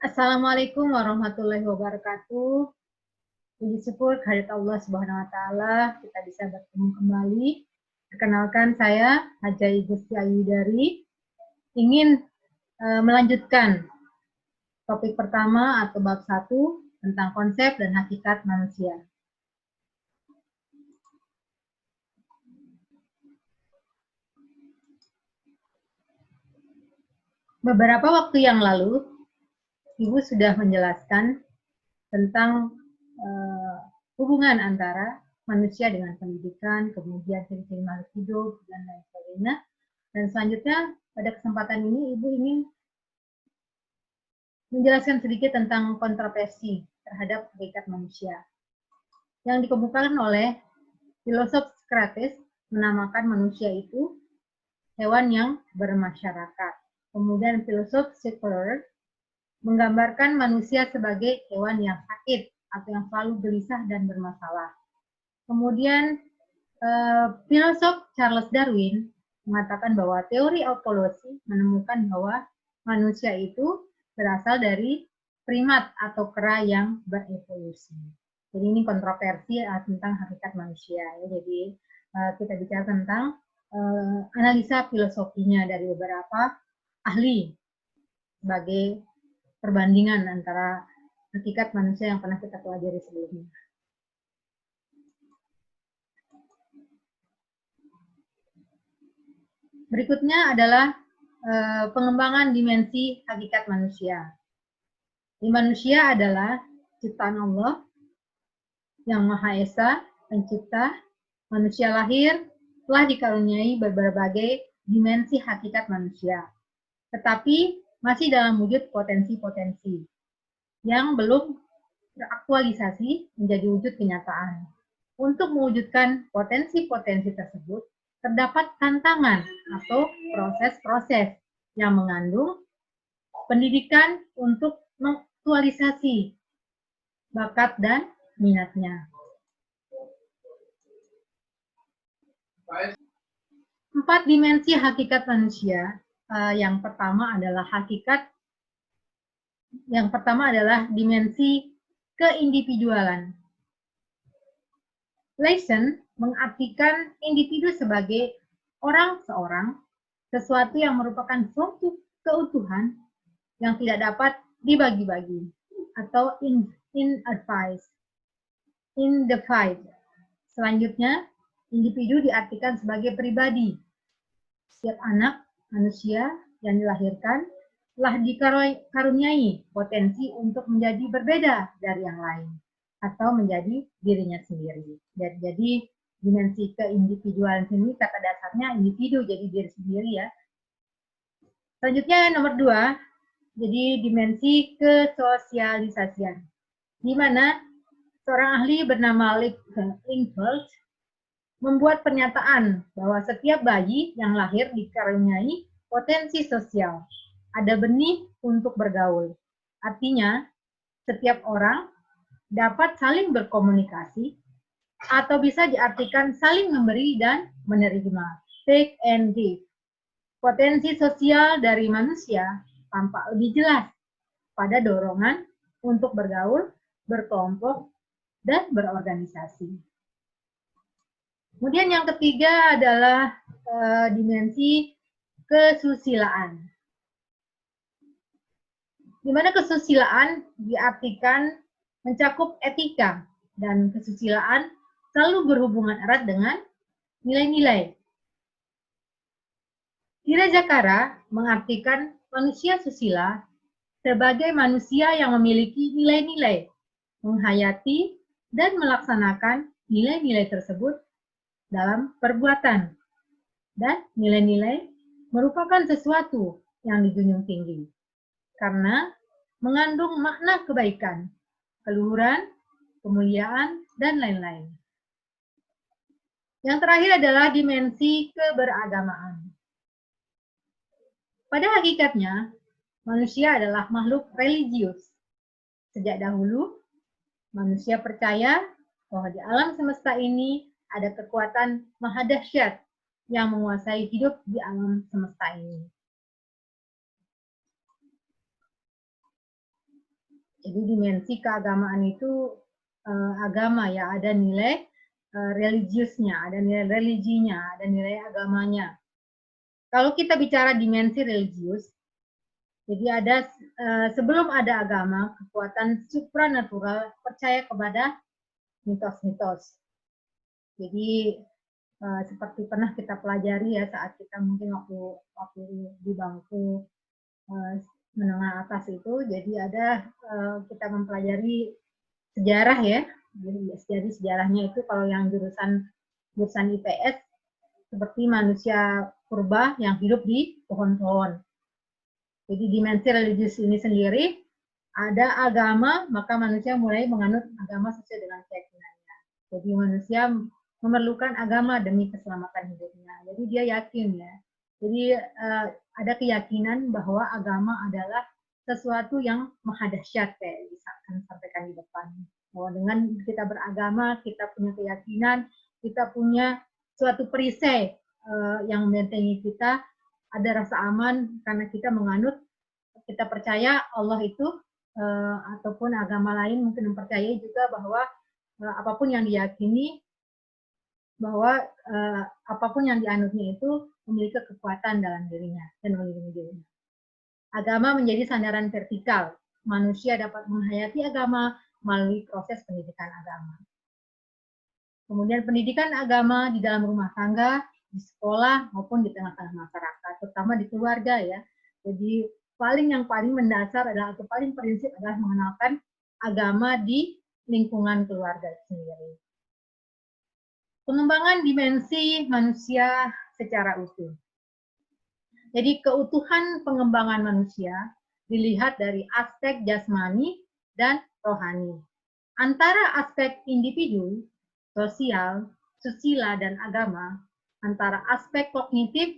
Assalamualaikum warahmatullahi wabarakatuh. Puji syukur kehadirat Allah Subhanahu wa taala kita bisa bertemu kembali. Perkenalkan saya Haja Gusti Ayudari ingin melanjutkan topik pertama atau bab 1 tentang konsep dan hakikat manusia. Beberapa waktu yang lalu Ibu sudah menjelaskan tentang hubungan antara manusia dengan pendidikan, kemudian ciri-ciri makhluk hidup, dan lain sebagainya. Dan selanjutnya, pada kesempatan ini, Ibu ingin menjelaskan sedikit tentang kontroversi terhadap hakikat manusia. Yang dikemukakan oleh filosof Socrates menamakan manusia itu hewan yang bermasyarakat. Kemudian filosof Secular menggambarkan manusia sebagai hewan yang sakit atau yang selalu gelisah dan bermasalah. Kemudian filosof Charles Darwin mengatakan bahwa teori evolusi menemukan bahwa manusia itu berasal dari primat atau kera yang berevolusi. Jadi ini kontroversi tentang hakikat manusia. Ya. Jadi kita bicara tentang analisa filosofinya dari beberapa ahli sebagai perbandingan antara hakikat manusia yang pernah kita pelajari sebelumnya. Berikutnya adalah pengembangan dimensi hakikat manusia. Di manusia adalah ciptaan Allah yang Maha Esa, pencipta. Manusia lahir telah dikaruniai berbagai dimensi hakikat manusia. Tetapi masih dalam wujud potensi-potensi yang belum teraktualisasi menjadi wujud kenyataan. Untuk mewujudkan potensi-potensi tersebut, terdapat tantangan atau proses-proses yang mengandung pendidikan untuk mengaktualisasi bakat dan minatnya. 4 dimensi hakikat manusia. Yang pertama adalah dimensi keindividualan. Leisen mengartikan individu sebagai orang seorang, sesuatu yang merupakan suatu keutuhan yang tidak dapat dibagi-bagi atau individe. Selanjutnya, individu diartikan sebagai pribadi. Setiap anak manusia yang dilahirkan telah dikaruniai potensi untuk menjadi berbeda dari yang lain atau menjadi dirinya sendiri. Jadi dimensi keindividualan ini kata dasarnya individu, jadi diri sendiri ya. Selanjutnya nomor 2, jadi dimensi kesosialisasian, di mana seorang ahli bernama Lincoln membuat pernyataan bahwa setiap bayi yang lahir dikaruniai potensi sosial. Ada benih untuk bergaul. Artinya, setiap orang dapat saling berkomunikasi atau bisa diartikan saling memberi dan menerima. Take and give. Potensi sosial dari manusia tampak lebih jelas pada dorongan untuk bergaul, berkelompok, dan berorganisasi. Kemudian yang ketiga adalah dimensi kesusilaan. Di mana kesusilaan diartikan mencakup etika, dan kesusilaan selalu berhubungan erat dengan nilai-nilai. Tirajakara mengartikan manusia susila sebagai manusia yang memiliki nilai-nilai, menghayati dan melaksanakan nilai-nilai tersebut dalam perbuatan, dan nilai-nilai merupakan sesuatu yang dijunjung tinggi karena mengandung makna kebaikan, keluhuran, kemuliaan, dan lain-lain. Yang terakhir adalah dimensi keberagamaan. Pada hakikatnya, manusia adalah makhluk religius. Sejak dahulu, manusia percaya bahwa di alam semesta ini ada kekuatan maha dahsyat yang menguasai hidup di alam semesta ini. Jadi dimensi keagamaan itu agama ya, ada nilai religiusnya, ada nilai religinya, ada nilai agamanya. Kalau kita bicara dimensi religius, jadi ada sebelum ada agama, kekuatan supranatural percaya kepada mitos-mitos. Jadi seperti pernah kita pelajari ya saat kita mungkin waktu di bangku menengah atas itu, jadi ada kita mempelajari sejarah ya. Jadi sejarahnya itu kalau yang jurusan IPS seperti manusia purba yang hidup di pohon-pohon. Jadi dimensi religius ini sendiri, ada agama, maka manusia mulai menganut agama sesuai dengan keyakinannya. Jadi manusia memerlukan agama demi keselamatan hidupnya. Jadi dia yakin ya. Jadi ada keyakinan bahwa agama adalah sesuatu yang maha dahsyat kayak akan sampaikan di depan. Bahwa dengan kita beragama, kita punya keyakinan, kita punya suatu perisai yang membentengi kita, ada rasa aman karena kita menganut, kita percaya Allah itu ataupun agama lain mungkin mempercayai juga bahwa apapun yang diyakini, bahwa apapun yang dianutnya itu memiliki kekuatan dalam dirinya dan melindungi dirinya. Agama menjadi sandaran vertikal. Manusia dapat menghayati agama melalui proses pendidikan agama. Kemudian pendidikan agama di dalam rumah tangga, di sekolah maupun di tengah-tengah masyarakat, terutama di keluarga ya. Jadi yang paling mendasar adalah atau paling prinsip adalah mengenalkan agama di lingkungan keluarga sendiri. Pengembangan dimensi manusia secara utuh. Jadi keutuhan pengembangan manusia dilihat dari aspek jasmani dan rohani. Antara aspek individu, sosial, susila, dan agama, antara aspek kognitif,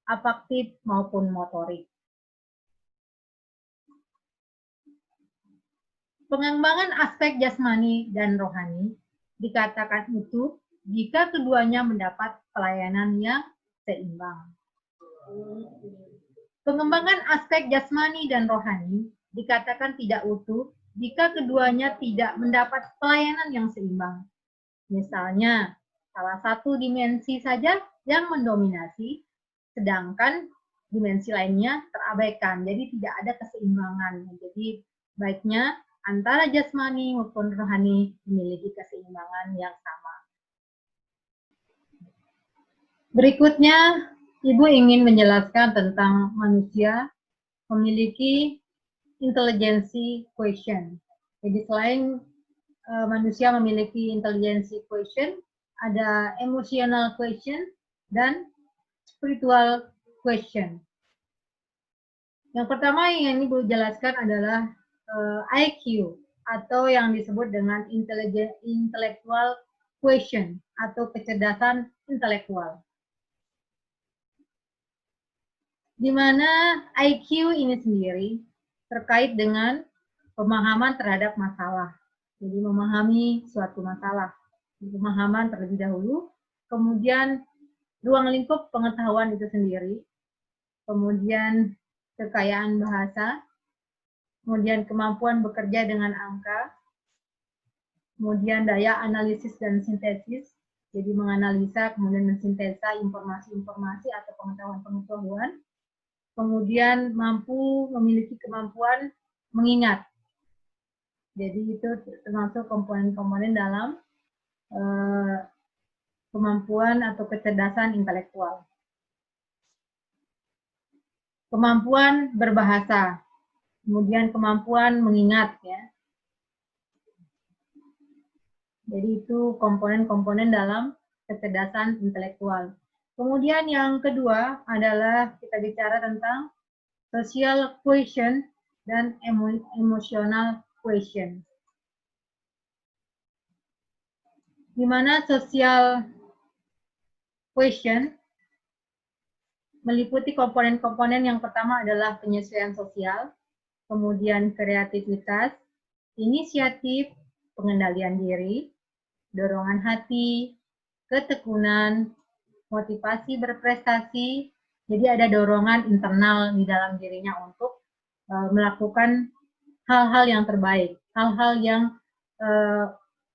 afektif, maupun motorik. Pengembangan aspek jasmani dan rohani dikatakan utuh jika keduanya mendapat pelayanan yang seimbang. Pengembangan aspek jasmani dan rohani dikatakan tidak utuh jika keduanya tidak mendapat pelayanan yang seimbang. Misalnya, salah satu dimensi saja yang mendominasi, sedangkan dimensi lainnya terabaikan. Jadi tidak ada keseimbangan. Jadi baiknya antara jasmani maupun rohani memiliki keseimbangan yang sama. Berikutnya, Ibu ingin menjelaskan tentang manusia memiliki intelijensi quotient. Jadi selain manusia memiliki intelijensi quotient, ada emotional quotient dan spiritual quotient. Yang pertama yang ini Ibu jelaskan adalah IQ atau yang disebut dengan intellectual quotient atau kecerdasan intelektual. Di mana IQ ini sendiri terkait dengan pemahaman terhadap masalah. Jadi memahami suatu masalah, pemahaman terlebih dahulu, kemudian ruang lingkup pengetahuan itu sendiri, kemudian kekayaan bahasa, kemudian kemampuan bekerja dengan angka, kemudian daya analisis dan sintesis, jadi menganalisa kemudian mensintesa informasi-informasi atau pengetahuan-pengetahuan, kemudian memiliki kemampuan mengingat. Jadi itu termasuk komponen-komponen dalam kemampuan atau kecerdasan intelektual. Kemampuan berbahasa, kemudian kemampuan mengingat ya. Jadi itu komponen-komponen dalam kecerdasan intelektual. Kemudian yang kedua adalah kita bicara tentang social quotient dan emotional quotient. Di mana social quotient meliputi komponen-komponen yang pertama adalah penyesuaian sosial, kemudian kreativitas, inisiatif, pengendalian diri, dorongan hati, ketekunan, motivasi berprestasi. Jadi ada dorongan internal di dalam dirinya untuk melakukan hal-hal yang terbaik, hal-hal yang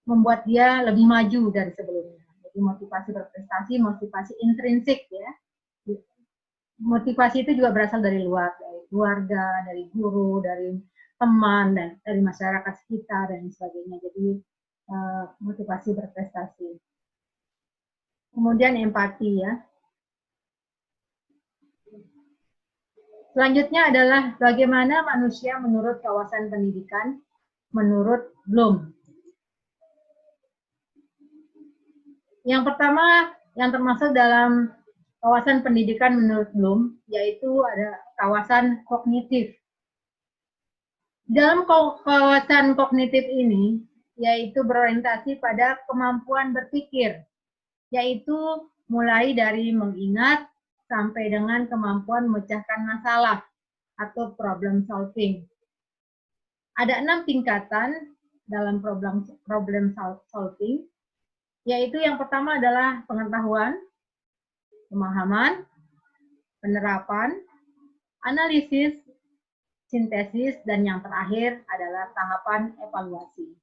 membuat dia lebih maju dari sebelumnya. Jadi motivasi berprestasi, motivasi intrinsik ya. Motivasi itu juga berasal dari luar, dari keluarga, dari guru, dari teman, dan dari masyarakat sekitar dan sebagainya. Jadi motivasi berprestasi. Kemudian empati ya. Selanjutnya adalah bagaimana manusia menurut kawasan pendidikan menurut Bloom. Yang pertama yang termasuk dalam kawasan pendidikan menurut Bloom yaitu ada kawasan kognitif. Dalam kawasan kognitif ini yaitu berorientasi pada kemampuan berpikir, yaitu mulai dari mengingat sampai dengan kemampuan memecahkan masalah atau problem solving. Ada 6 tingkatan dalam problem solving, yaitu yang pertama adalah pengetahuan, pemahaman, penerapan, analisis, sintesis, dan yang terakhir adalah tahapan evaluasi.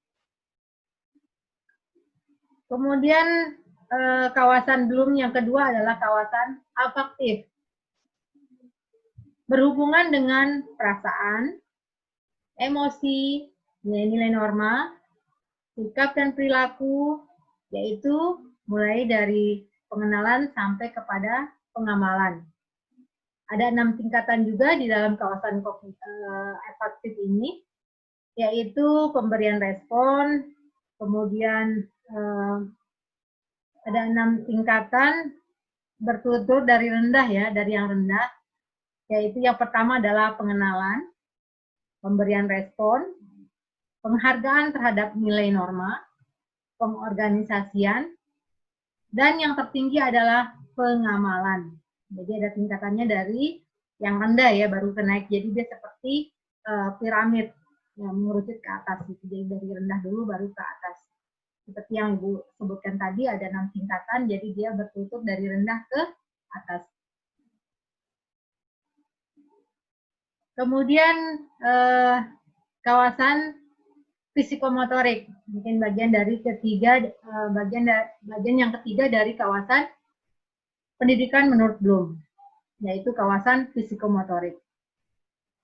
Kemudian kawasan Bloom yang kedua adalah kawasan afektif. Berhubungan dengan perasaan, emosi, nilai-nilai norma, sikap dan perilaku, yaitu mulai dari pengenalan sampai kepada pengamalan. Ada 6 tingkatan juga di dalam kawasan afektif ini, yaitu pemberian respon, kemudian ada 6 tingkatan berturut-turut dari rendah ya, dari yang rendah, yaitu yang pertama adalah pengenalan, pemberian respon, penghargaan terhadap nilai norma, pengorganisasian, dan yang tertinggi adalah pengamalan. Jadi ada tingkatannya dari yang rendah ya, baru ke naik. Jadi dia seperti piramid yang mengerucut ke atas. Jadi dari rendah dulu baru ke atas. Seperti yang Ibu sebutkan tadi, ada 6 tingkatan, jadi dia bertutup dari rendah ke atas. Kemudian kawasan psikomotorik, mungkin bagian dari ketiga, bagian yang ketiga dari kawasan pendidikan menurut Bloom, yaitu kawasan psikomotorik.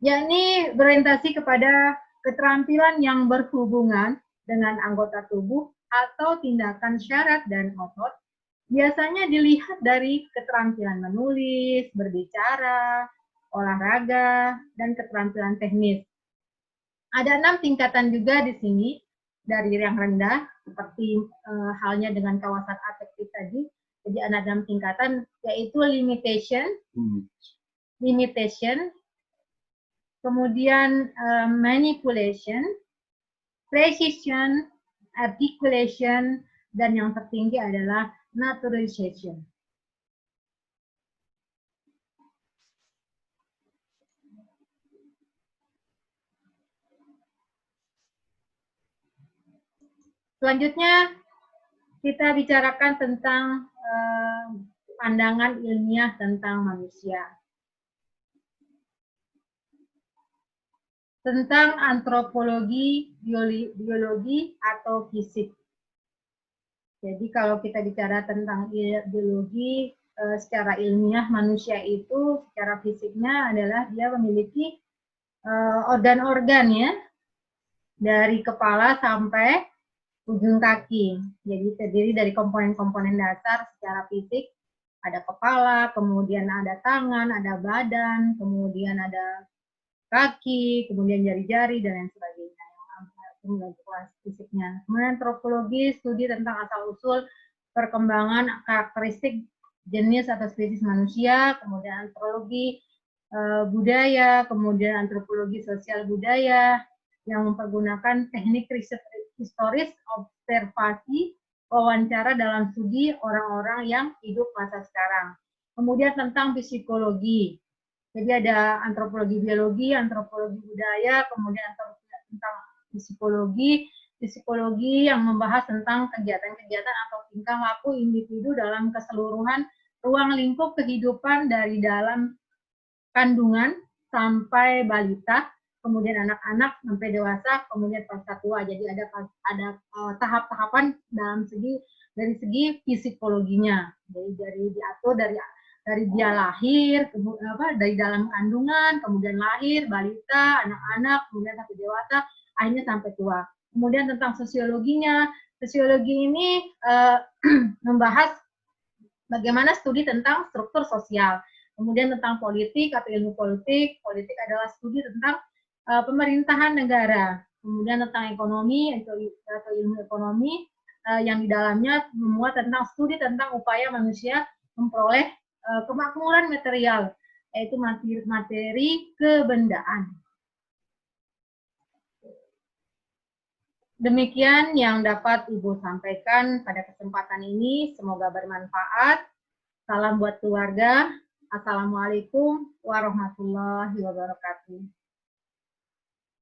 Yakni berorientasi kepada keterampilan yang berhubungan dengan anggota tubuh atau tindakan syarat dan otot, biasanya dilihat dari keterampilan menulis, berbicara, olahraga, dan keterampilan teknis. Ada 6 tingkatan juga di sini, dari yang rendah, seperti halnya dengan kawasan afektif tadi. Jadi ada 6 tingkatan, yaitu limitation, kemudian manipulation, precision, articulation, dan yang tertinggi adalah naturalization. Selanjutnya kita bicarakan tentang pandangan ilmiah tentang manusia. Tentang antropologi, biologi, atau fisik. Jadi kalau kita bicara tentang biologi, secara ilmiah manusia itu secara fisiknya adalah dia memiliki organ-organ ya, dari kepala sampai ujung kaki. Jadi terdiri dari komponen-komponen dasar secara fisik. Ada kepala, kemudian ada tangan, ada badan, kemudian ada kaki, kemudian jari-jari, dan lain sebagainya. Kemudian fisiknya. Kemudian antropologi, studi tentang asal-usul, perkembangan, karakteristik, jenis atau spesies manusia, kemudian antropologi budaya, kemudian antropologi sosial budaya, yang mempergunakan teknik riset historis, observasi, wawancara dalam studi orang-orang yang hidup masa sekarang. Kemudian tentang psikologi. Jadi ada antropologi biologi, antropologi budaya, kemudian tentang psikologi yang membahas tentang kegiatan-kegiatan atau tingkah laku individu dalam keseluruhan ruang lingkup kehidupan dari dalam kandungan sampai balita, kemudian anak-anak sampai dewasa, kemudian fase tua. Jadi ada tahap-tahapan dari segi psikologinya. Jadi diatur dari dia lahir, dari dalam kandungan, kemudian lahir, balita, anak-anak, kemudian sampai dewasa, akhirnya sampai tua. Kemudian tentang sosiologinya, sosiologi ini membahas bagaimana studi tentang struktur sosial. Kemudian tentang politik atau ilmu politik, politik adalah studi tentang pemerintahan negara. Kemudian tentang ekonomi atau ilmu ekonomi yang di dalamnya memuat tentang studi tentang upaya manusia memperoleh kemakmuran material, yaitu materi kebendaan. Demikian yang dapat Ibu sampaikan pada kesempatan ini. Semoga bermanfaat. Salam buat keluarga. Assalamualaikum warahmatullahi wabarakatuh.